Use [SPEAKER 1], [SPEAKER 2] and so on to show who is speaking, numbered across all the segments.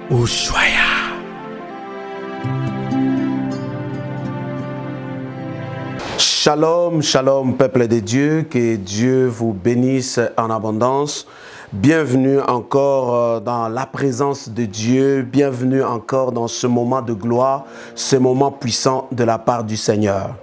[SPEAKER 1] Ushuaïa. Shalom, shalom, peuple de Dieu, que Dieu vous bénisse en abondance. Bienvenue encore dans la présence de Dieu, bienvenue encore dans ce moment de gloire, ce moment puissant de la part du Seigneur.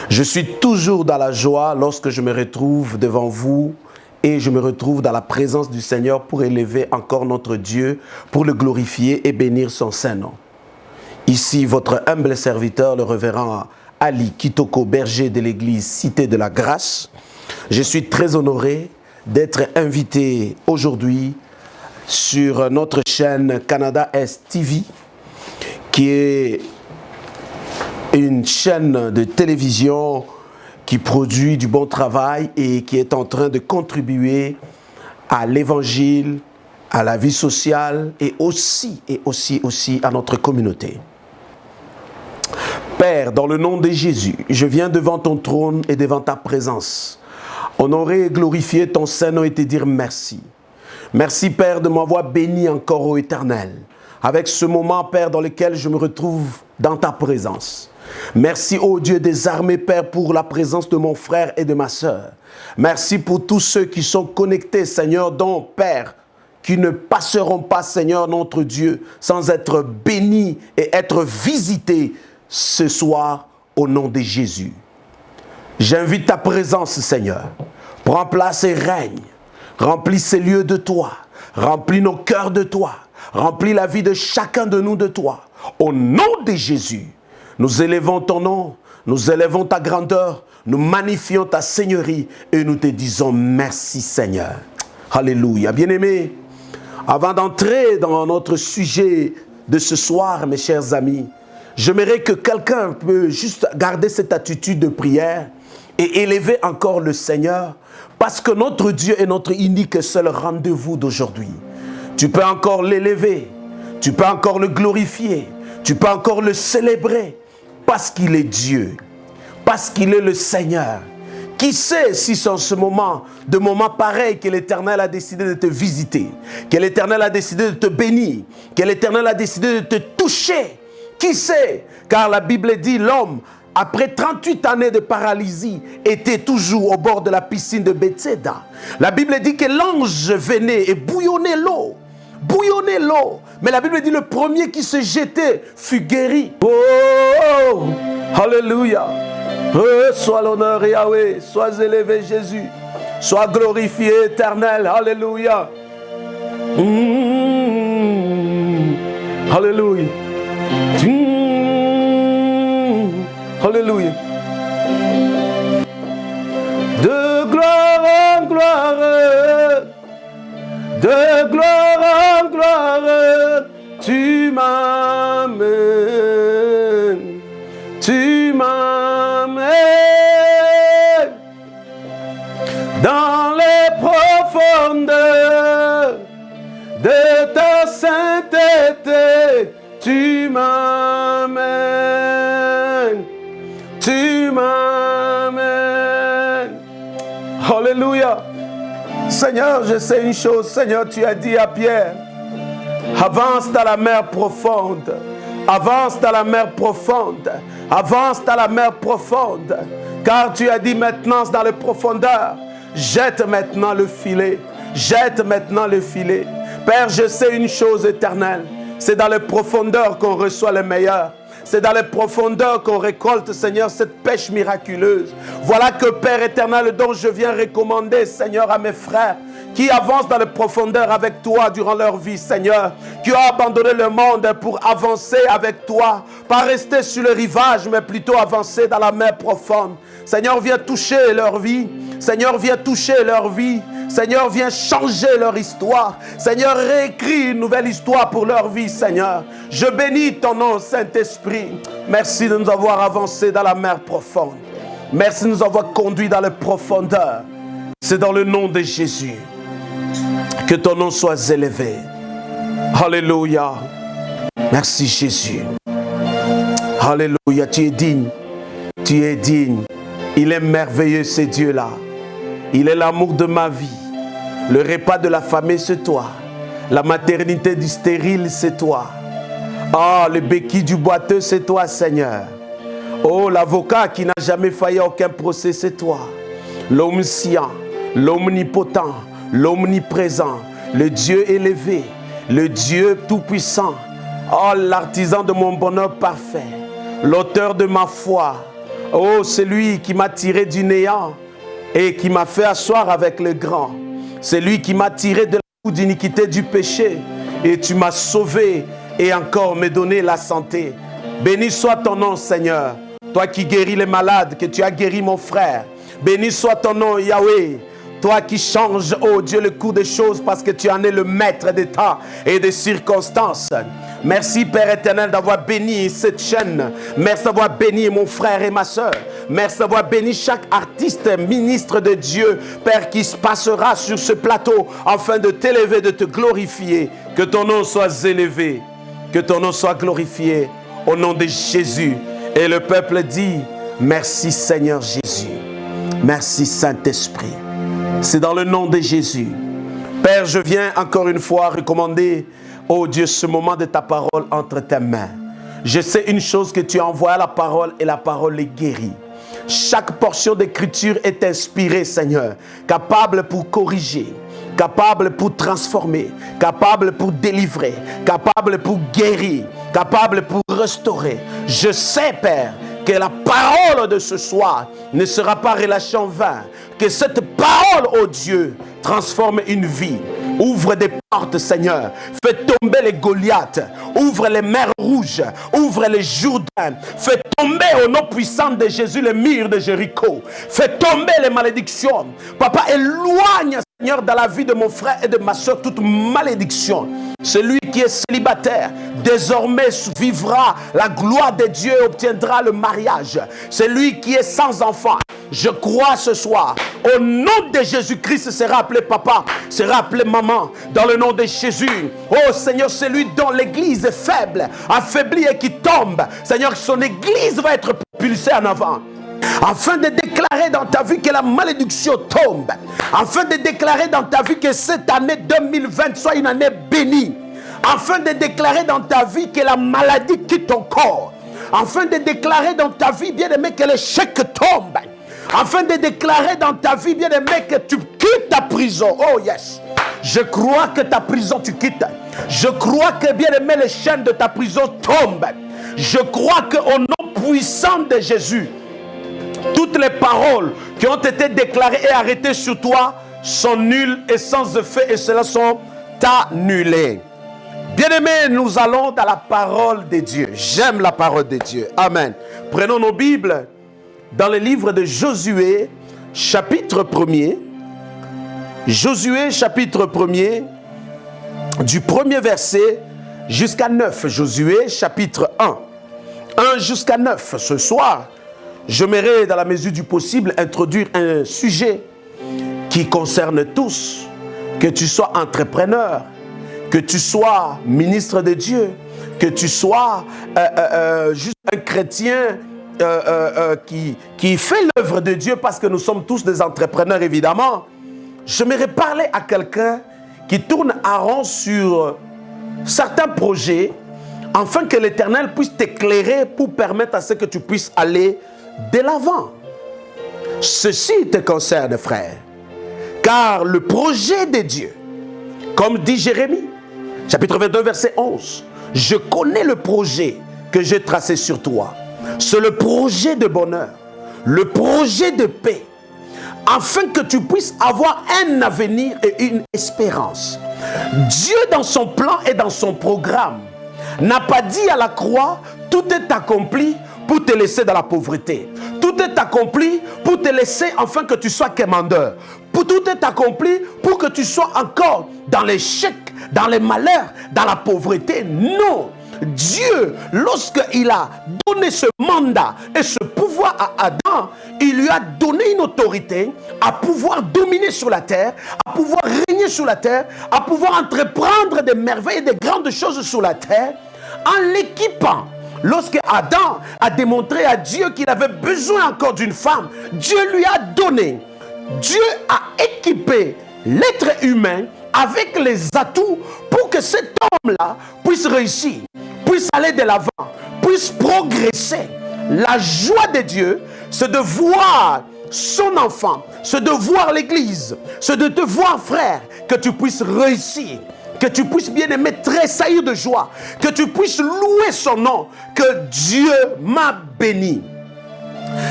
[SPEAKER 1] Je suis toujours dans la joie lorsque je me retrouve devant vous et je me retrouve dans la présence du Seigneur pour élever encore notre Dieu, pour le glorifier et bénir son saint nom. Ici, votre humble serviteur, le révérend Ali Kitoko, berger de l'église Cité de la Grâce. Je suis très honoré d'être invité aujourd'hui sur notre chaîne Canada Est TV, qui est une chaîne de télévision qui produit du bon travail et qui est en train de contribuer à l'évangile, à la vie sociale et aussi à notre communauté. Père, dans le nom de Jésus, je viens devant ton trône et devant ta présence, honorer et glorifier ton Saint-Nom et te dire merci. Merci, Père, de m'avoir béni encore au Éternel, avec ce moment, Père, dans lequel je me retrouve dans ta présence. Merci, ô Dieu des armées, Père, pour la présence de mon frère et de ma sœur. Merci pour tous ceux qui sont connectés, Seigneur, dont, Père, qui ne passeront pas, Seigneur, notre Dieu, sans être bénis et être visités ce soir, au nom de Jésus. J'invite ta présence, Seigneur. Prends place et règne. Remplis ces lieux de toi. Remplis nos cœurs de toi. Remplis la vie de chacun de nous de toi. Au nom de Jésus, nous élevons ton nom, nous élevons ta grandeur, nous magnifions ta seigneurie et nous te disons merci, Seigneur. Alléluia. Bien-aimés, avant d'entrer dans notre sujet de ce soir, mes chers amis, j'aimerais que quelqu'un peut juste garder cette attitude de prière et élever encore le Seigneur, parce que notre Dieu est notre unique et seul rendez-vous d'aujourd'hui. Tu peux encore l'élever, tu peux encore le glorifier, tu peux encore le célébrer, parce qu'il est Dieu, parce qu'il est le Seigneur. Qui sait si c'est en ce moment, de moment pareil, que l'Éternel a décidé de te visiter, que l'Éternel a décidé de te bénir, que l'Éternel a décidé de te toucher. Qui sait? Car la Bible dit, l'homme, après 38 années de paralysie, était toujours au bord de la piscine de Bethséda. La Bible dit que l'ange venait et bouillonnait l'eau. Bouillonnait l'eau. Mais la Bible dit, le premier qui se jetait fut guéri. Oh! Alléluia! Oh, sois l'honneur, Yahweh. Sois élevé, Jésus. Sois glorifié, éternel. Alléluia! Alléluia! Alléluia. De gloire en gloire, de gloire en gloire, tu m'amènes, tu m'amènes dans les profondeurs de ta sainteté. Tu m'amènes, tu m'amènes. Alléluia. Seigneur, je sais une chose. Seigneur, tu as dit à Pierre, avance dans la mer profonde. Avance dans la mer profonde. Avance dans la mer profonde. Car tu as dit maintenant dans les profondeurs, jette maintenant le filet. Jette maintenant le filet. Père, je sais une chose éternelle. C'est dans les profondeurs qu'on reçoit le meilleur. C'est dans les profondeurs qu'on récolte, Seigneur, cette pêche miraculeuse. Voilà que, Père éternel, dont je viens recommander, Seigneur, à mes frères qui avancent dans les profondeurs avec toi durant leur vie, Seigneur, qui ont abandonné le monde pour avancer avec toi, pas rester sur le rivage, mais plutôt avancer dans la mer profonde. Seigneur, viens toucher leur vie. Seigneur, viens toucher leur vie. Seigneur, viens changer leur histoire. Seigneur, réécris une nouvelle histoire pour leur vie, Seigneur. Je bénis ton nom, Saint-Esprit. Merci de nous avoir avancé dans la mer profonde. Merci de nous avoir conduits dans les profondeurs. C'est dans le nom de Jésus que ton nom soit élevé. Alléluia. Merci Jésus. Alléluia. Tu es digne. Tu es digne. Il est merveilleux, ce Dieu-là. Il est l'amour de ma vie. Le repas de la famille, c'est toi. La maternité du stérile, c'est toi. Oh, le béquille du boiteux, c'est toi, Seigneur. Oh, l'avocat qui n'a jamais failli à aucun procès, c'est toi. L'omniscient, l'omnipotent, l'omniprésent, le Dieu élevé, le Dieu tout-puissant. Oh, l'artisan de mon bonheur parfait, l'auteur de ma foi. Oh, celui qui m'a tiré du néant et qui m'a fait asseoir avec le grand. C'est lui qui m'a tiré de la boue d'iniquité du péché et tu m'as sauvé et encore me donné la santé. Béni soit ton nom, Seigneur. Toi qui guéris les malades, que tu as guéri mon frère. Béni soit ton nom, Yahweh. Toi qui changes, oh Dieu, le cours des choses parce que tu en es le maître des temps et des circonstances. Merci Père éternel d'avoir béni cette chaîne. Merci d'avoir béni mon frère et ma soeur. Merci d'avoir béni chaque artiste, ministre de Dieu, Père, qui se passera sur ce plateau afin de t'élever, de te glorifier. Que ton nom soit élevé, que ton nom soit glorifié au nom de Jésus. Et le peuple dit, merci Seigneur Jésus. Merci Saint-Esprit. C'est dans le nom de Jésus. Père, je viens encore une fois recommander, oh Dieu, ce moment de ta parole entre tes mains. Je sais une chose, que tu envoies la parole et la parole est guérie. Chaque portion d'écriture est inspirée, Seigneur, capable pour corriger, capable pour transformer, capable pour délivrer, capable pour guérir, capable pour restaurer. Je sais, Père, que la parole de ce soir ne sera pas relâchée en vain. Que cette parole, oh Dieu, transforme une vie. Ouvre des portes, Seigneur. Fais tomber les Goliaths. Ouvre les mers rouges. Ouvre les Jourdains. Fais tomber au nom puissant de Jésus les murs de Jéricho. Fais tomber les malédictions. Papa, éloigne, Seigneur, dans la vie de mon frère et de ma soeur toute malédiction. Celui qui est célibataire, désormais vivra la gloire de Dieu et obtiendra le mariage. Celui qui est sans enfant, je crois ce soir, au nom de Jésus-Christ, sera appelé papa, sera appelé maman, dans le nom de Jésus. Oh Seigneur, celui dont l'église est faible, affaiblie et qui tombe, Seigneur, son église va être propulsée en avant. Afin de déclarer dans ta vie que la malédiction tombe. Afin de déclarer dans ta vie que cette année 2020 soit une année bénie. Afin de déclarer dans ta vie que la maladie quitte ton corps. Afin de déclarer dans ta vie, bien-aimé, que l'échec tombe. Afin de déclarer dans ta vie, bien-aimé, que tu quittes ta prison. Oh yes. Je crois que ta prison tu quittes. Je crois que, bien-aimé, les chaînes de ta prison tombent. Je crois qu'au nom puissant de Jésus, toutes les paroles qui ont été déclarées et arrêtées sur toi sont nulles et sans effet, et cela sont annulées. Bien-aimés, nous allons dans la parole de Dieu. J'aime la parole de Dieu. Amen. Prenons nos Bibles dans le livre de Josué, chapitre 1er. Josué, chapitre 1er, du premier verset jusqu'à 9. Josué, chapitre 1. 1 jusqu'à 9. Ce soir, j'aimerais, dans la mesure du possible, introduire un sujet qui concerne tous. Que tu sois entrepreneur, que tu sois ministre de Dieu, que tu sois juste un chrétien qui fait l'œuvre de Dieu, parce que nous sommes tous des entrepreneurs, évidemment. J'aimerais parler à quelqu'un qui tourne à rond sur certains projets, afin que l'Éternel puisse t'éclairer pour permettre à ce que tu puisses aller de l'avant. Ceci te concerne, frère. Car le projet de Dieu, comme dit Jérémie, chapitre 22, verset 11, je connais le projet que j'ai tracé sur toi. C'est le projet de bonheur, le projet de paix, afin que tu puisses avoir un avenir et une espérance. Dieu, dans son plan et dans son programme, n'a pas dit à la croix, tout est accompli pour te laisser dans la pauvreté. Tout est accompli pour te laisser afin que tu sois quémandeur. Tout est accompli pour que tu sois encore dans l'échec, dans les malheurs, dans la pauvreté. Non. Dieu, lorsqu'il a donné ce mandat et ce pouvoir à Adam, il lui a donné une autorité à pouvoir dominer sur la terre, à pouvoir régner sur la terre, à pouvoir entreprendre des merveilles et des grandes choses sur la terre, en l'équipant. Lorsque Adam a démontré à Dieu qu'il avait besoin encore d'une femme, Dieu lui a donné. Dieu a équipé l'être humain avec les atouts pour pour que cet homme-là puisse réussir, puisse aller de l'avant, puisse progresser. La joie de Dieu, c'est de voir son enfant, c'est de voir l'église, c'est de te voir, frère, que tu puisses réussir, que tu puisses, bien aimé, tressaillir de joie, que tu puisses louer son nom, que Dieu m'a béni.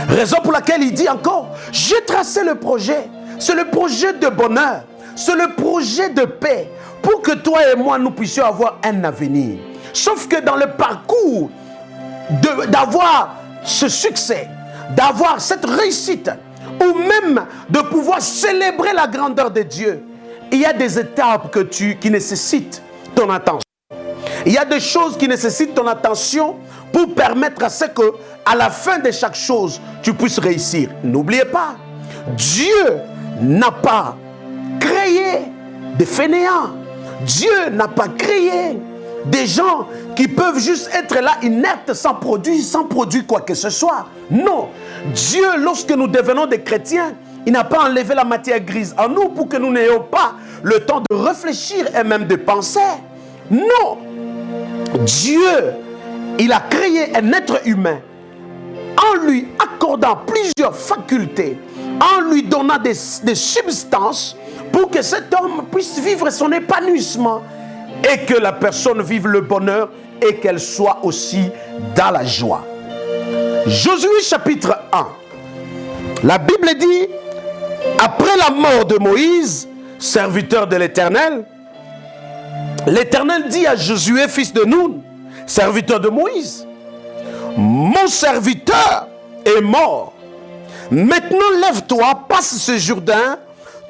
[SPEAKER 1] Raison pour laquelle il dit encore, j'ai tracé le projet, c'est le projet de bonheur, c'est le projet de paix, pour que toi et moi, nous puissions avoir un avenir. Sauf que dans le parcours d'avoir ce succès, d'avoir cette réussite, ou même de pouvoir célébrer la grandeur de Dieu, il y a des étapes qui nécessitent ton attention. Il y a des choses qui nécessitent ton attention pour permettre à ce que, à la fin de chaque chose, tu puisses réussir. N'oubliez pas, Dieu n'a pas créé des fainéants. Dieu n'a pas créé des gens qui peuvent juste être là inertes sans produire quoi que ce soit. Non, Dieu, lorsque nous devenons des chrétiens, il n'a pas enlevé la matière grise en nous pour que nous n'ayons pas le temps de réfléchir et même de penser. Non, Dieu, il a créé un être humain en lui accordant plusieurs facultés, en lui donnant des substances pour que cet homme puisse vivre son épanouissement et que la personne vive le bonheur et qu'elle soit aussi dans la joie. Josué chapitre 1, la Bible dit, après la mort de Moïse, serviteur de l'Éternel, l'Éternel dit à Josué, fils de Nun, serviteur de Moïse, mon serviteur est mort. Maintenant lève-toi, passe ce Jourdain,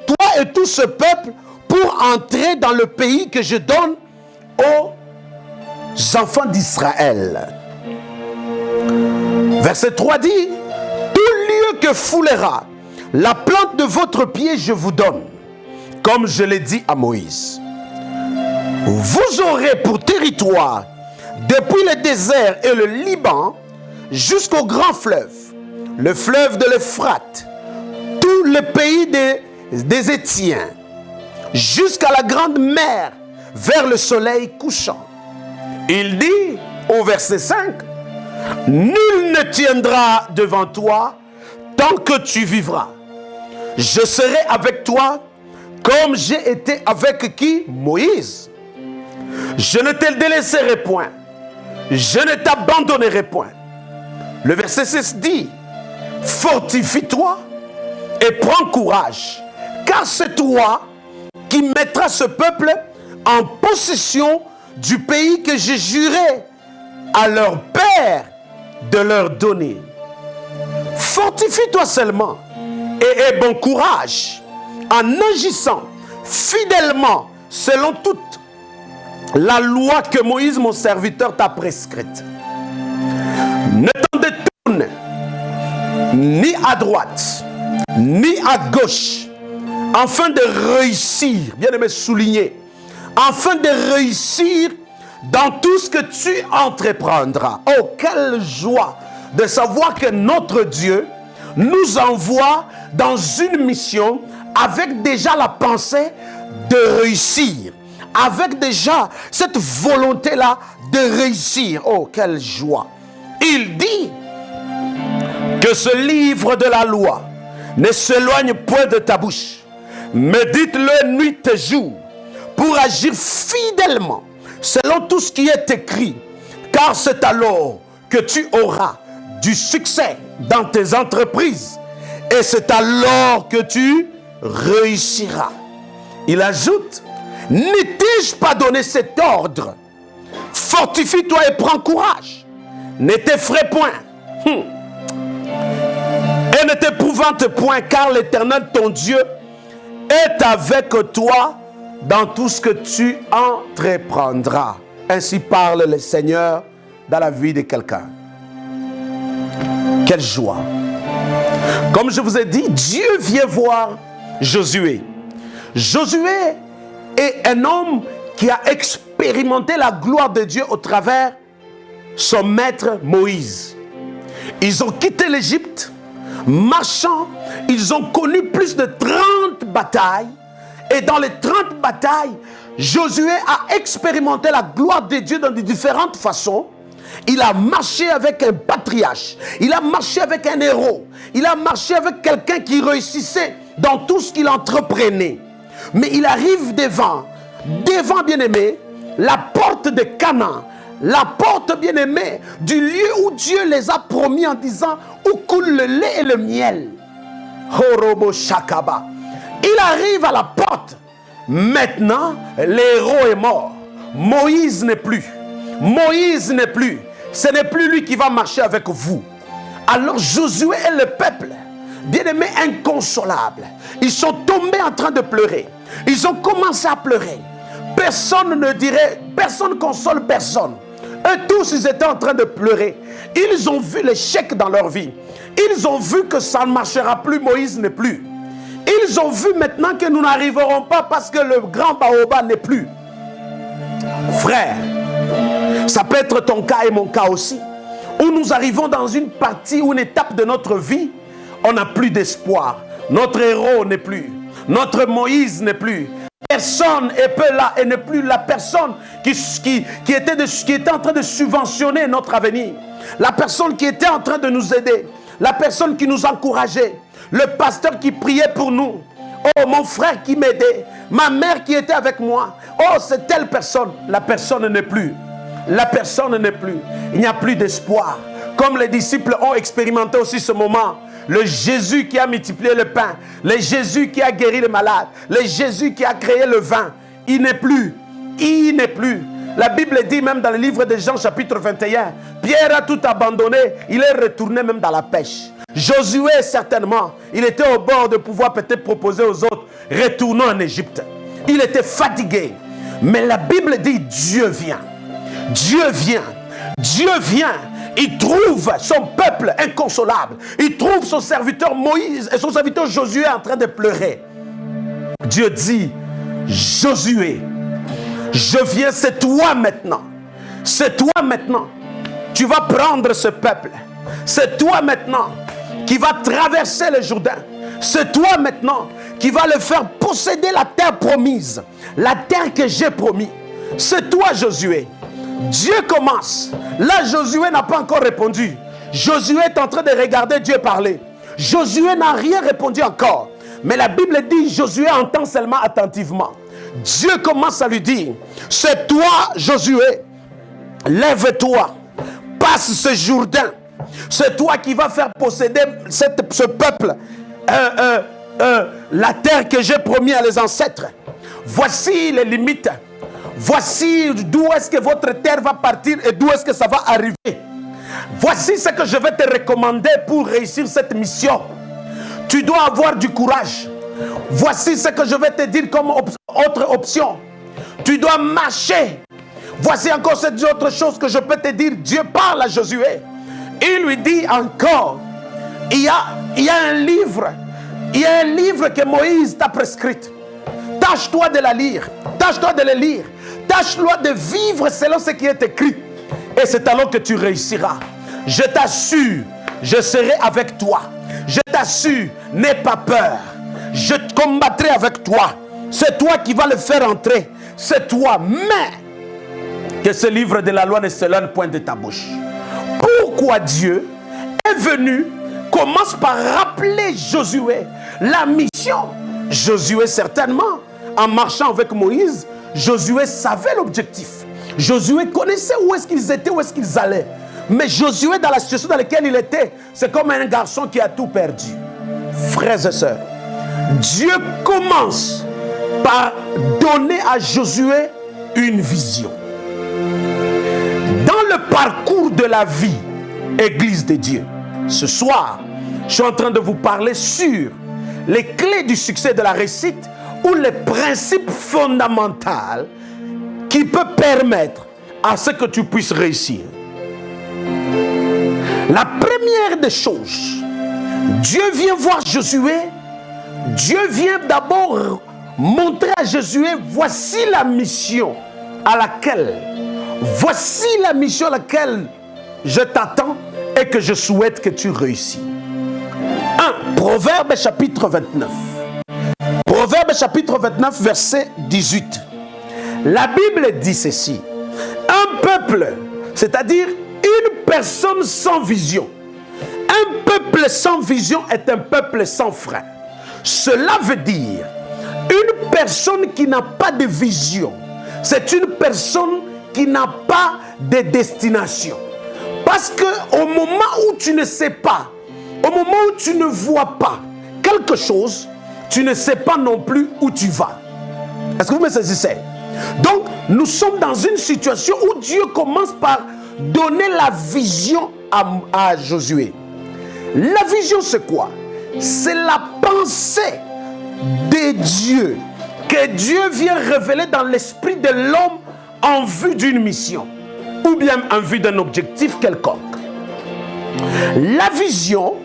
[SPEAKER 1] toi et tout ce peuple, pour entrer dans le pays que je donne aux enfants d'Israël. Verset 3 dit, tout lieu que foulera la plante de votre pied, je vous donne, comme je l'ai dit à Moïse. Vous aurez pour territoire, depuis le désert et le Liban, jusqu'au grand fleuve, le fleuve de l'Euphrate, tout le pays des Étiens, jusqu'à la grande mer, vers le soleil couchant. Il dit au verset 5, nul ne tiendra devant toi tant que tu vivras. Je serai avec toi comme j'ai été avec qui? Moïse. Je ne te délaisserai point. Je ne t'abandonnerai point. Le verset 6 dit, fortifie-toi et prends courage, car c'est toi qui mettras ce peuple en possession du pays que j'ai juré à leur père de leur donner. Fortifie-toi seulement et aie bon courage en agissant fidèlement selon toute la loi que Moïse, mon serviteur, t'a prescrite. Ne t'en détourne ni à droite, ni à gauche, afin de réussir, bien aimé souligner, afin de réussir dans tout ce que tu entreprendras. Oh, quelle joie de savoir que notre Dieu nous envoie dans une mission avec déjà la pensée de réussir, avec déjà cette volonté-là de réussir. Oh, quelle joie! Il dit que ce livre de la loi ne s'éloigne point de ta bouche. Médite-le nuit et jour pour agir fidèlement selon tout ce qui est écrit, car c'est alors que tu auras du succès dans tes entreprises et c'est alors que tu réussiras. Il ajoute, ne t'ai-je pas donné cet ordre? Fortifie-toi et prends courage. Ne t'effraie point. Et ne t'épouvante point, car l'Éternel, ton Dieu, est avec toi dans tout ce que tu entreprendras. Ainsi parle le Seigneur dans la vie de quelqu'un. Quelle joie! Comme je vous ai dit, Dieu vient voir Josué. Josué est un homme qui a expérimenté la gloire de Dieu au travers son maître Moïse. Ils ont quitté l'Égypte, marchant, ils ont connu plus de 30 batailles. Et dans les 30 batailles, Josué a expérimenté la gloire de Dieu dans de différentes façons. Il a marché avec un patriarche. Il a marché avec un héros. Il a marché avec quelqu'un qui réussissait dans tout ce qu'il entreprenait. Mais il arrive devant, bien-aimé, la porte de Canaan. La porte, bien-aimée, du lieu où Dieu les a promis en disant où coule le lait et le miel. Horobo Shakaba. Il arrive à la porte. Maintenant, l'héros est mort. Moïse n'est plus. Moïse n'est plus. Ce n'est plus lui qui va marcher avec vous. Alors Josué et le peuple, bien-aimés, inconsolables, ils sont tombés en train de pleurer. Ils ont commencé à pleurer. Personne ne dirait, personne ne console personne. Eux tous, ils étaient en train de pleurer. Ils ont vu l'échec dans leur vie. Ils ont vu que ça ne marchera plus, Moïse n'est plus. Ils ont vu maintenant que nous n'arriverons pas parce que le grand baobab n'est plus. Frère, ça peut être ton cas et mon cas aussi, où nous arrivons dans une partie ou une étape de notre vie, on n'a plus d'espoir. Notre héros n'est plus. Notre Moïse n'est plus. Personne est peu là et n'est plus la personne qui était en train de subventionner notre avenir. La personne qui était en train de nous aider. La personne qui nous encourageait. Le pasteur qui priait pour nous. Oh, mon frère qui m'aidait. Ma mère qui était avec moi. Oh, c'est telle personne. La personne n'est plus. La personne n'est plus. Il n'y a plus d'espoir. Comme les disciples ont expérimenté aussi ce moment. Le Jésus qui a multiplié le pain. Le Jésus qui a guéri les malades. Le Jésus qui a créé le vin. Il n'est plus. Il n'est plus. La Bible dit même dans le livre de Jean chapitre 21. Pierre a tout abandonné. Il est retourné même dans la pêche. Josué certainement. Il était au bord de pouvoir peut-être proposer aux autres. Retournons en Égypte. Il était fatigué. Mais la Bible dit Dieu vient. Dieu vient. Dieu vient. Il trouve son peuple inconsolable. Il trouve son serviteur Moïse et son serviteur Josué en train de pleurer. Dieu dit, Josué, je viens, c'est toi maintenant. C'est toi maintenant. Tu vas prendre ce peuple. C'est toi maintenant qui va traverser le Jourdain. C'est toi maintenant qui va le faire posséder la terre promise. La terre que j'ai promis. C'est toi, Josué. Dieu commence. Là, Josué n'a pas encore répondu. Josué est en train de regarder Dieu parler. Josué n'a rien répondu encore. Mais la Bible dit, Josué entend seulement attentivement. Dieu commence à lui dire, c'est toi, Josué, lève-toi, passe ce Jourdain. C'est toi qui vas faire posséder ce peuple, la terre que j'ai promis à les ancêtres. Voici les limites. Voici d'où est-ce que votre terre va partir et d'où est-ce que ça va arriver. Voici ce que je vais te recommander pour réussir cette mission. Tu dois avoir du courage. Voici ce que je vais te dire comme autre option. Tu dois marcher. Voici encore cette autre chose que je peux te dire. Dieu parle à Josué. Il lui dit encore, il y a un livre. Il y a un livre que Moïse t'a prescrit. Tâche-toi de la lire. Tâche-toi de le lire. Tâche-toi de vivre selon ce qui est écrit. Et c'est alors que tu réussiras. Je t'assure, je serai avec toi. Je t'assure, n'aie pas peur. Je combattrai avec toi. C'est toi qui vas le faire entrer. C'est toi. Mais que ce livre de la loi ne s'éloigne point de ta bouche. Pourquoi Dieu est venu, commence par rappeler Josué la mission. Josué certainement, en marchant avec Moïse, Josué savait l'objectif. Josué connaissait où est-ce qu'ils étaient, où est-ce qu'ils allaient. Mais Josué, dans la situation dans laquelle il était, c'est comme un garçon qui a tout perdu. Frères et sœurs, Dieu commence par donner à Josué une vision. Dans le parcours de la vie, Église de Dieu, ce soir, je suis en train de vous parler sur les clés du succès de la réussite ou les principes fondamentaux qui peuvent permettre à ce que tu puisses réussir. La première des choses, Dieu vient voir Josué. Dieu vient d'abord montrer à Josué, voici la mission à laquelle je t'attends et que je souhaite que tu réussisses. 1. Proverbe chapitre 29. Proverbe chapitre 29, verset 18. La Bible dit ceci. Un peuple, c'est-à-dire une personne sans vision. Un peuple sans vision est un peuple sans frein. Cela veut dire une personne qui n'a pas de vision. C'est une personne qui n'a pas de destination. Parce qu'au moment où tu ne sais pas, au moment où tu ne vois pas quelque chose, tu ne sais pas non plus où tu vas. Est-ce que vous me saisissez? Donc, nous sommes dans une situation où Dieu commence par donner la vision à Josué. La vision, c'est quoi? C'est la pensée de Dieu que Dieu vient révéler dans l'esprit de l'homme en vue d'une mission ou bien en vue d'un objectif quelconque. La vision,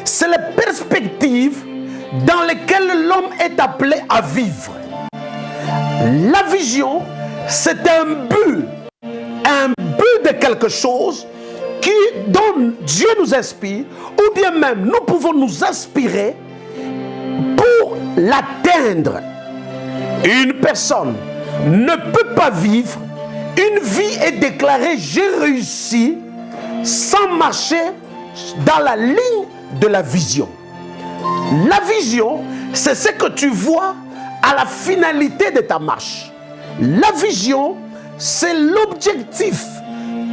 [SPEAKER 1] c'est la perspective dans laquelle l'homme est appelé à vivre. La vision, c'est un but de quelque chose dont Dieu nous inspire, ou bien même nous pouvons nous inspirer pour l'atteindre. Une personne ne peut pas vivre une vie et déclarer j'ai réussi sans marcher dans la ligne de la vision. La vision, c'est ce que tu vois à la finalité de ta marche. La vision, c'est l'objectif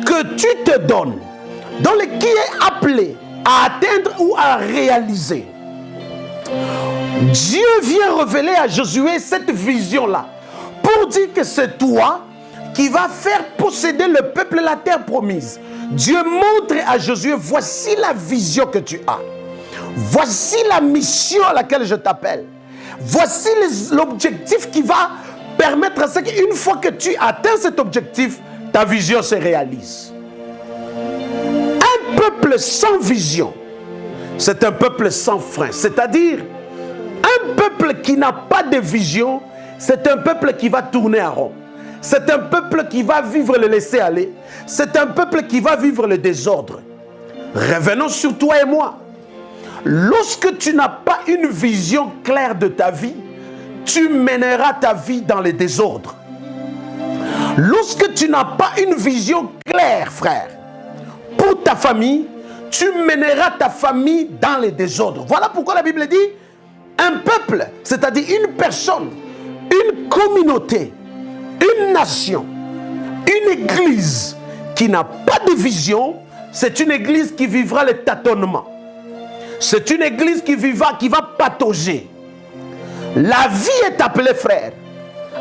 [SPEAKER 1] que tu te donnes, qui est appelé à atteindre ou à réaliser. Dieu vient révéler à Josué cette vision-là pour dire que c'est toi qui vas faire posséder le peuple la terre promise. Dieu montre à Josué, voici la vision que tu as. Voici la mission à laquelle je t'appelle. Voici l'objectif qui va permettre à ce qu'une fois que tu atteins cet objectif, ta vision se réalise. Un peuple sans vision, c'est un peuple sans frein. C'est-à-dire, un peuple qui n'a pas de vision, c'est un peuple qui va tourner en rond. C'est un peuple qui va vivre le laisser-aller. C'est un peuple qui va vivre le désordre. Revenons sur toi et moi. Lorsque tu n'as pas une vision claire de ta vie, tu mèneras ta vie dans le désordre. Lorsque tu n'as pas une vision claire, frère, pour ta famille, tu mèneras ta famille dans le désordre. Voilà pourquoi la Bible dit, un peuple, c'est-à-dire une personne, une communauté, une nation, une église qui n'a pas de vision, c'est une église qui vivra le tâtonnement. C'est une église qui va patauger. La vie est appelée, frère,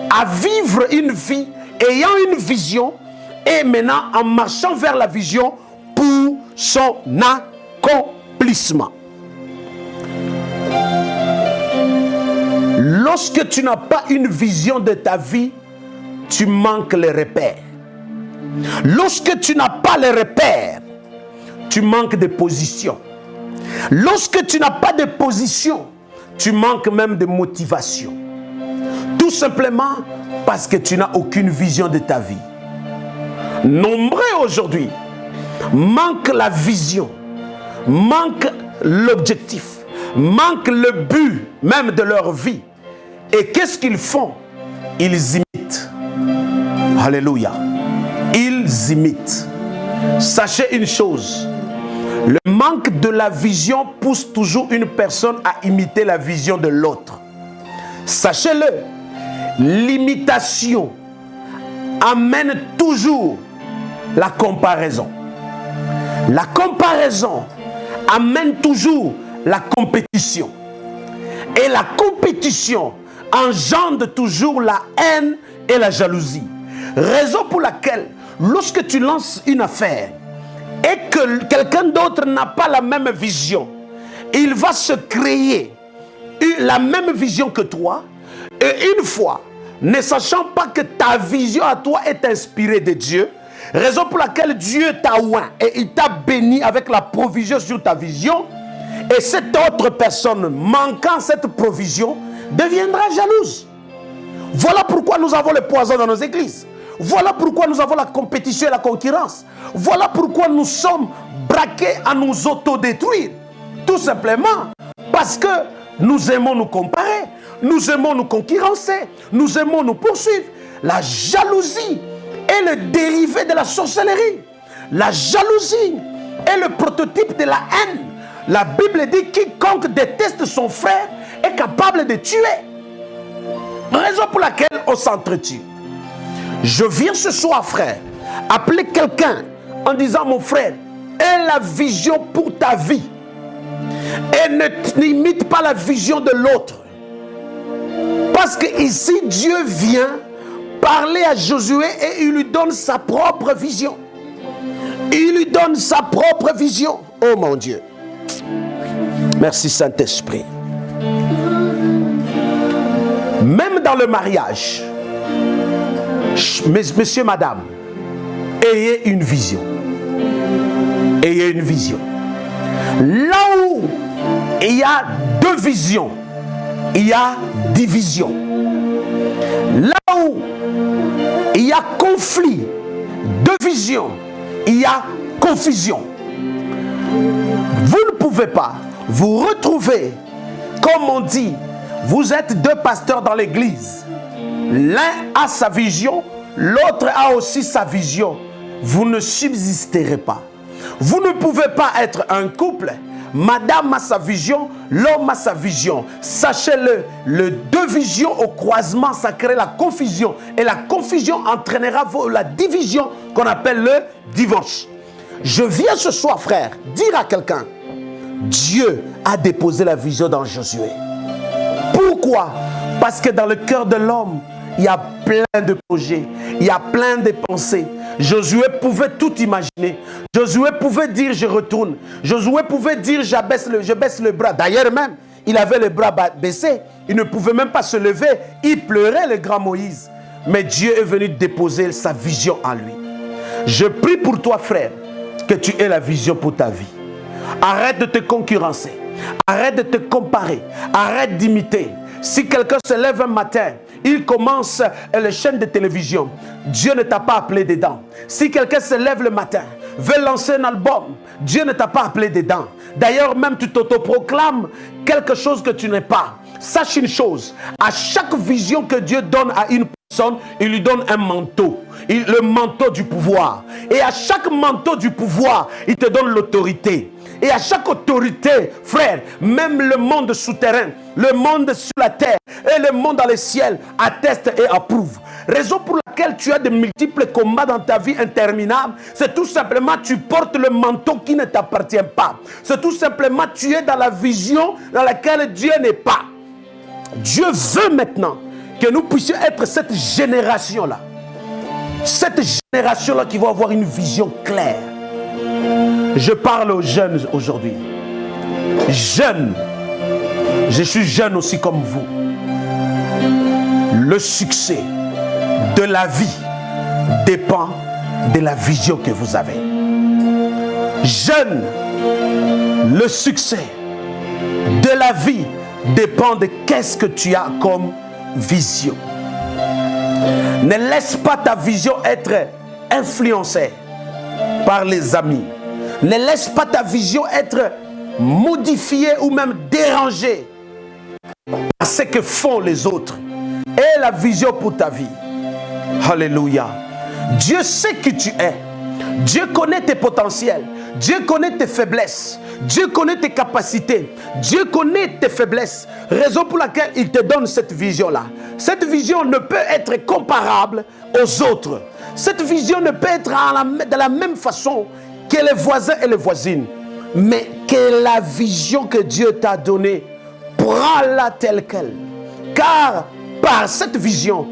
[SPEAKER 1] à vivre une vie ayant une vision et maintenant en marchant vers la vision pour son accomplissement. Lorsque tu n'as pas une vision de ta vie, tu manques les repères. Lorsque tu n'as pas les repères, tu manques de position. Lorsque tu n'as pas de position, tu manques même de motivation. Tout simplement parce que tu n'as aucune vision de ta vie. Nombreux aujourd'hui manquent la vision, manquent l'objectif, manquent le but même de leur vie. Et qu'est-ce qu'ils font? Ils imitent. Alléluia. Ils imitent. Sachez une chose. Le manque de la vision pousse toujours une personne à imiter la vision de l'autre. Sachez-le, l'imitation amène toujours la comparaison. La comparaison amène toujours la compétition. Et la compétition engendre toujours la haine et la jalousie. Raison pour laquelle, lorsque tu lances une affaire, et que quelqu'un d'autre n'a pas la même vision, il va se créer la même vision que toi, et une fois, ne sachant pas que ta vision à toi est inspirée de Dieu, raison pour laquelle Dieu t'a oint et il t'a béni avec la provision sur ta vision, et cette autre personne, manquant cette provision, deviendra jalouse. Voilà pourquoi nous avons le poison dans nos églises. Voilà pourquoi nous avons la compétition et la concurrence. Voilà pourquoi nous sommes braqués à nous autodétruire. Tout simplement parce que nous aimons nous comparer, nous aimons nous concurrencer, nous aimons nous poursuivre. la jalousie est le dérivé de la sorcellerie. La jalousie est le prototype de la haine. La Bible dit quiconque déteste son frère est capable de tuer. Raison pour laquelle on s'entretue. Je viens ce soir, frère, appeler quelqu'un en disant, mon frère, aie la vision pour ta vie. Et n'imite pas la vision de l'autre. Parce que ici, Dieu vient parler à Josué et il lui donne sa propre vision. Il lui donne sa propre vision. Oh mon Dieu. Merci Saint-Esprit. Même dans le mariage, messieurs, madame, ayez une vision. Ayez une vision. Là où il y a deux visions, il y a division. Là où il y a conflit de vision, il y a confusion. Vous ne pouvez pas vous retrouver, comme on dit, vous êtes deux pasteurs dans l'église. L'un a sa vision, l'autre a aussi sa vision. Vous ne subsisterez pas. Vous ne pouvez pas être un couple. Madame a sa vision, l'homme a sa vision. Sachez-le, les deux visions au croisement, ça crée la confusion. Et la confusion entraînera la division qu'on appelle le divorce. Je viens ce soir, frère, dire à quelqu'un, Dieu a déposé la vision dans Josué. Pourquoi? Parce que dans le cœur de l'homme, il y a plein de projets, il y a plein de pensées. Josué pouvait tout imaginer. Josué pouvait dire je retourne. Josué pouvait dire je baisse le bras. D'ailleurs même, il avait les bras baissés. Il ne pouvait même pas se lever. Il pleurait, le grand Moïse. Mais Dieu est venu déposer sa vision en lui. Je prie pour toi, frère, que tu aies la vision pour ta vie. Arrête de te concurrencer. Arrête de te comparer. Arrête d'imiter. Si quelqu'un se lève un matin, il commence les chaînes de télévision. Dieu ne t'a pas appelé dedans. Si quelqu'un se lève le matin, veut lancer un album, Dieu ne t'a pas appelé dedans. D'ailleurs, même tu t'autoproclames quelque chose que tu n'es pas. Sache une chose, à chaque vision que Dieu donne à une personne, il lui donne un manteau. Le manteau du pouvoir. Et à chaque manteau du pouvoir, il te donne l'autorité. Et à chaque autorité, frère, même le monde souterrain, le monde sur la terre et le monde dans le ciel attestent et approuvent. Raison pour laquelle tu as de multiples combats dans ta vie interminables, c'est tout simplement tu portes le manteau qui ne t'appartient pas. C'est tout simplement tu es dans la vision dans laquelle Dieu n'est pas. Dieu veut maintenant que nous puissions être cette génération-là. Cette génération-là qui va avoir une vision claire. Je parle aux jeunes aujourd'hui. Jeunes, je suis jeune aussi comme vous. Le succès de la vie dépend de la vision que vous avez. Jeunes, le succès de la vie dépend de qu'est-ce que tu as comme vision. Ne laisse pas ta vision être influencée par les amis. Ne laisse pas ta vision être modifiée ou même dérangée par ce que font les autres. Aie la vision pour ta vie. Alléluia. Dieu sait qui tu es. Dieu connaît tes potentiels. Dieu connaît tes faiblesses. Dieu connaît tes capacités. Dieu connaît tes faiblesses. Raison pour laquelle il te donne cette vision-là. Cette vision ne peut être comparable aux autres. Cette vision ne peut être de la même façon que les voisins et les voisines. Mais que la vision que Dieu t'a donnée, prends-la telle qu'elle. Car par cette vision,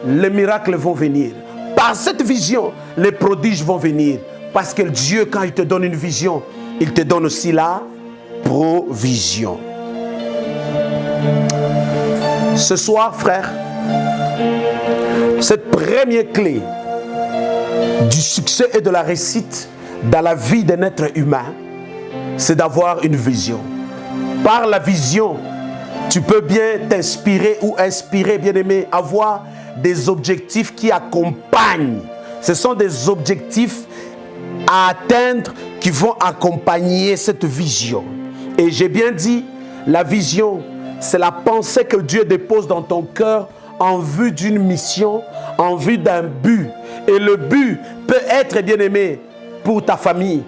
[SPEAKER 1] les miracles vont venir. Par cette vision, les prodiges vont venir. Parce que Dieu, quand il te donne une vision, il te donne aussi la provision. Ce soir, frère, cette première clé du succès et de la réussite dans la vie d'un être humain, c'est d'avoir une vision. Par la vision, tu peux bien t'inspirer ou inspirer, bien-aimé, avoir des objectifs qui accompagnent. Ce sont des objectifs à atteindre qui vont accompagner cette vision. Et j'ai bien dit, la vision, c'est la pensée que Dieu dépose dans ton cœur en vue d'une mission, en vue d'un but. Et le but peut être, bien-aimé, pour ta famille,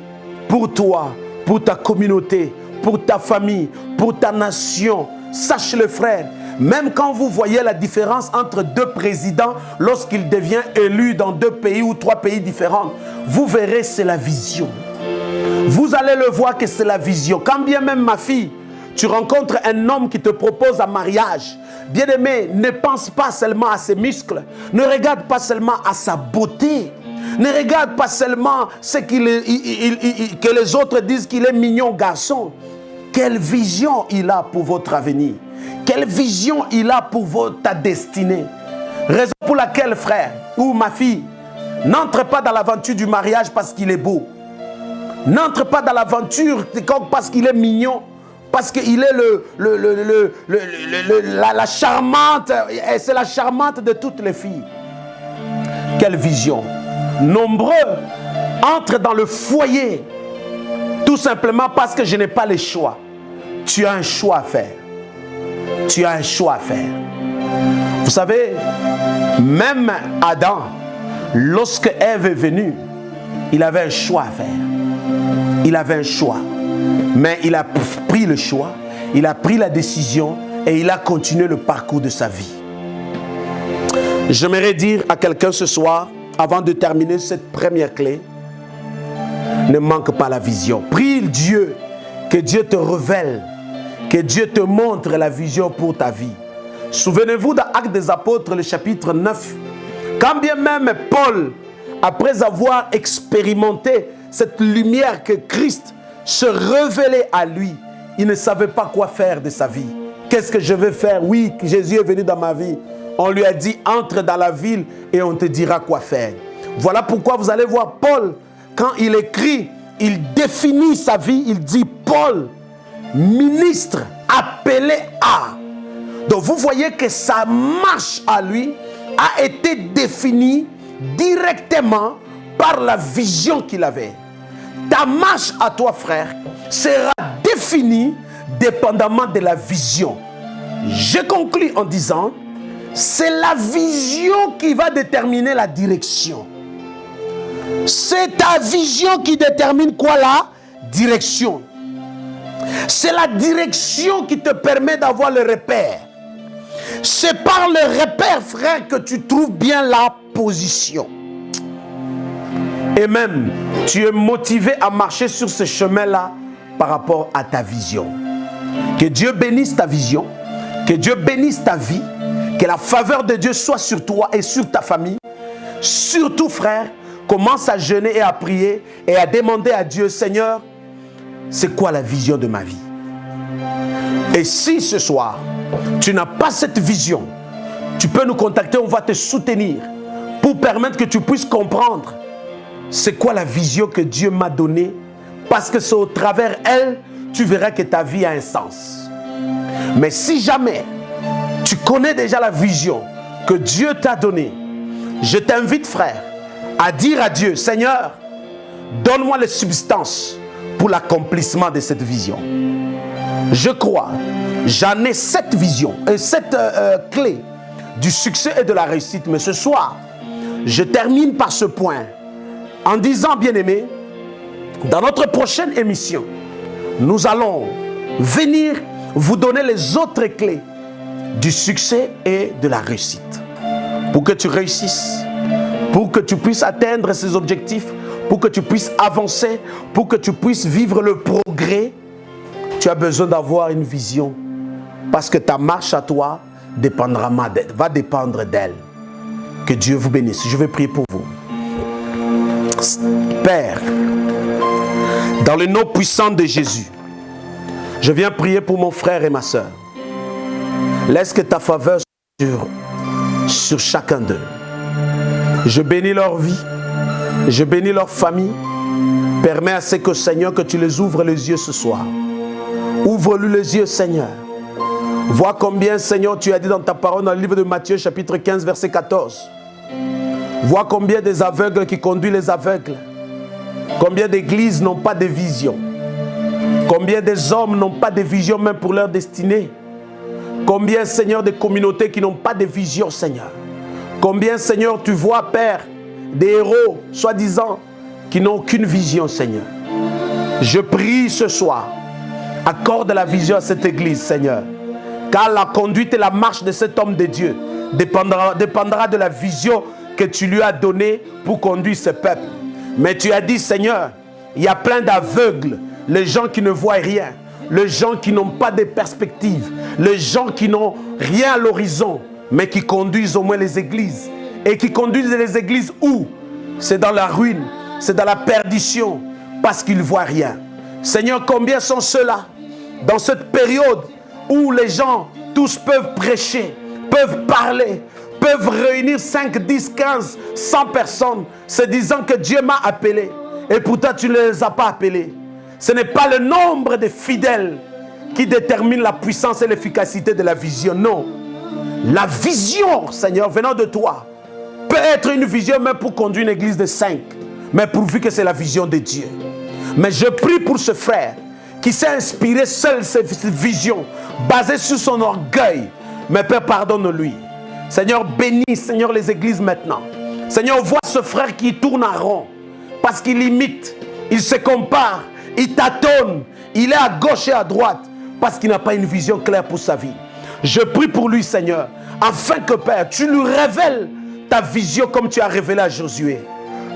[SPEAKER 1] pour toi, pour ta communauté, pour ta famille, pour ta nation. Sache-le, frère, même quand vous voyez la différence entre deux présidents, lorsqu'il devient élu dans 2 pays ou 3 pays différents, vous verrez, c'est la vision. Vous allez le voir que c'est la vision. Quand bien même, ma fille, tu rencontres un homme qui te propose un mariage, bien-aimé, ne pense pas seulement à ses muscles, ne regarde pas seulement à sa beauté, ne regarde pas seulement ce que les autres disent qu'il est mignon garçon. Quelle vision il a pour votre avenir? Quelle vision il a pour ta destinée? Raison pour laquelle, frère ou ma fille, n'entre pas dans l'aventure du mariage parce qu'il est beau. N'entre pas dans l'aventure parce qu'il est mignon, parce qu'il est la charmante, et c'est la charmante de toutes les filles. Quelle vision! Nombreux entrent dans le foyer tout simplement parce que je n'ai pas le choix. Tu as un choix à faire. Tu as un choix à faire. Vous savez, même Adam, lorsque Ève est venue, il avait un choix à faire. Il avait un choix. Mais il a pris le choix, il a pris la décision et il a continué le parcours de sa vie. J'aimerais dire à quelqu'un ce soir, avant de terminer cette première clé, ne manque pas la vision. Prie Dieu, que Dieu te révèle, que Dieu te montre la vision pour ta vie. Souvenez-vous dans Actes des Apôtres, le chapitre 9, quand bien même Paul, après avoir expérimenté cette lumière que Christ se révélait à lui, il ne savait pas quoi faire de sa vie. Qu'est-ce que je vais faire? Oui, Jésus est venu dans ma vie. On lui a dit, entre dans la ville et on te dira quoi faire. Voilà pourquoi vous allez voir Paul, quand il écrit, il définit sa vie, il dit Paul, ministre appelé à. Donc vous voyez que sa marche à lui a été définie directement par la vision qu'il avait. Ta marche à toi, frère, sera définie dépendamment de la vision. Je conclus en disant, c'est la vision qui va déterminer la direction. C'est ta vision qui détermine quoi? La direction. C'est la direction qui te permet d'avoir le repère. C'est par le repère, frère, que tu trouves bien la position. Et même, tu es motivé à marcher sur ce chemin-là par rapport à ta vision. Que Dieu bénisse ta vision, que Dieu bénisse ta vie, que la faveur de Dieu soit sur toi et sur ta famille. Surtout, frère, commence à jeûner et à prier et à demander à Dieu, Seigneur, c'est quoi la vision de ma vie? Et si ce soir, tu n'as pas cette vision, tu peux nous contacter, on va te soutenir pour permettre que tu puisses comprendre c'est quoi la vision que Dieu m'a donnée, parce que c'est au travers elle, tu verras que ta vie a un sens. Mais si jamais tu connais déjà la vision que Dieu t'a donnée, je t'invite, frère, à dire à Dieu, Seigneur, donne-moi les substances pour l'accomplissement de cette vision. Je crois, j'en ai cette vision et cette clé du succès et de la réussite. Mais ce soir, je termine par ce point en disant, bien-aimé, dans notre prochaine émission, nous allons venir vous donner les autres clés du succès et de la réussite. Pour que tu réussisses, pour que tu puisses atteindre ces objectifs, pour que tu puisses avancer, pour que tu puisses vivre le progrès, tu as besoin d'avoir une vision. Parce que ta marche à toi va dépendre d'elle. Que Dieu vous bénisse. Je vais prier pour vous. Père, dans le nom puissant de Jésus, je viens prier pour mon frère et ma soeur. Laisse que ta faveur soit sur chacun d'eux. Je bénis leur vie, je bénis leur famille. Permets à ce que, Seigneur, que tu les ouvres les yeux ce soir. Ouvre-lui les yeux, Seigneur. Vois combien, Seigneur, tu as dit dans ta parole dans le livre de Matthieu, chapitre 15, verset 14. Vois combien des aveugles qui conduisent les aveugles. Combien d'églises n'ont pas de vision. Combien des hommes n'ont pas de vision même pour leur destinée. Combien, Seigneur, de communautés qui n'ont pas de vision, Seigneur. Combien, Seigneur, tu vois, Père, des héros, soi-disant, qui n'ont aucune vision, Seigneur. Je prie ce soir, accorde la vision à cette église, Seigneur. Car la conduite et la marche de cet homme de Dieu dépendra de la vision que tu lui as donnée pour conduire ce peuple. Mais tu as dit, Seigneur, il y a plein d'aveugles, les gens qui ne voient rien, les gens qui n'ont pas de perspective, les gens qui n'ont rien à l'horizon, mais qui conduisent au moins les églises. Et qui conduisent les églises où? C'est dans la ruine, c'est dans la perdition, parce qu'ils ne voient rien. Seigneur, combien sont ceux-là, dans cette période où les gens, tous peuvent prêcher, peuvent parler, peuvent réunir 5, 10, 15, 100 personnes, se disant que Dieu m'a appelé. Et pourtant, tu ne les as pas appelés. Ce n'est pas le nombre de fidèles qui détermine la puissance et l'efficacité de la vision. Non. La vision, Seigneur, venant de toi, peut être une vision même pour conduire une église de 5. Mais pourvu que c'est la vision de Dieu. Mais je prie pour ce frère qui s'est inspiré seul cette vision, basée sur son orgueil. Mais Père, pardonne-lui. Seigneur, bénis, Seigneur, les églises maintenant. Seigneur, vois ce frère qui tourne en rond. Parce qu'il imite, il se compare, il tâtonne, il est à gauche et à droite. Parce qu'il n'a pas une vision claire pour sa vie. Je prie pour lui, Seigneur, afin que, Père, tu lui révèles ta vision comme tu as révélé à Josué.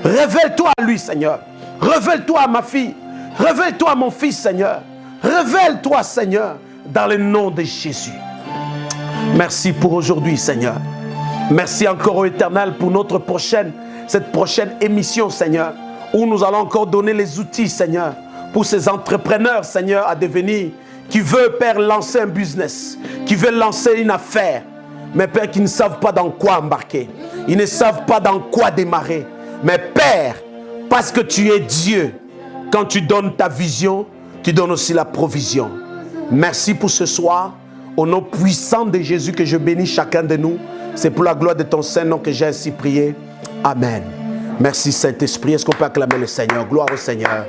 [SPEAKER 1] Révèle-toi à lui, Seigneur. Révèle-toi à ma fille. Révèle-toi à mon fils, Seigneur. Révèle-toi, Seigneur, dans le nom de Jésus. Merci pour aujourd'hui, Seigneur. Merci encore au Éternel pour cette prochaine émission, Seigneur, où nous allons encore donner les outils, Seigneur, pour ces entrepreneurs, Seigneur, à devenir, qui veulent, Père, lancer un business, qui veulent lancer une affaire, mais Père, qui ne savent pas dans quoi embarquer, ils ne savent pas dans quoi démarrer. Mais Père, parce que tu es Dieu, quand tu donnes ta vision, tu donnes aussi la provision. Merci pour ce soir. Au nom puissant de Jésus que je bénis chacun de nous. C'est pour la gloire de ton Saint-Nom que j'ai ainsi prié. Amen. Merci Saint-Esprit. Est-ce qu'on peut acclamer le Seigneur? Gloire au Seigneur.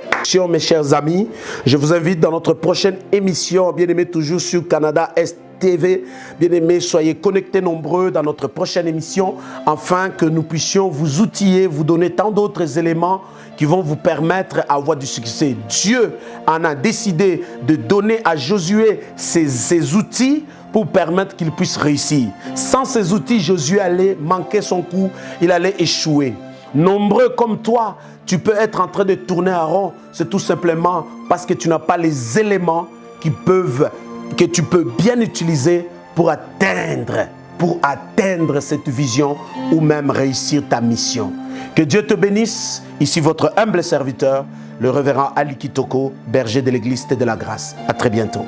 [SPEAKER 1] Mes chers amis, je vous invite dans notre prochaine émission, bien aimé toujours sur Canada Est TV. Bien aimés, soyez connectés nombreux dans notre prochaine émission afin que nous puissions vous outiller, vous donner tant d'autres éléments qui vont vous permettre d'avoir du succès. Dieu en a décidé de donner à Josué ces outils pour permettre qu'il puisse réussir. Sans ces outils, Josué allait manquer son coup, il allait échouer. Nombreux comme toi, tu peux être en train de tourner à rond. C'est tout simplement parce que tu n'as pas les éléments que tu peux bien utiliser pour atteindre cette vision ou même réussir ta mission. Que Dieu te bénisse. Ici votre humble serviteur, le révérend Ali Kitoko, berger de l'église de la grâce. À très bientôt.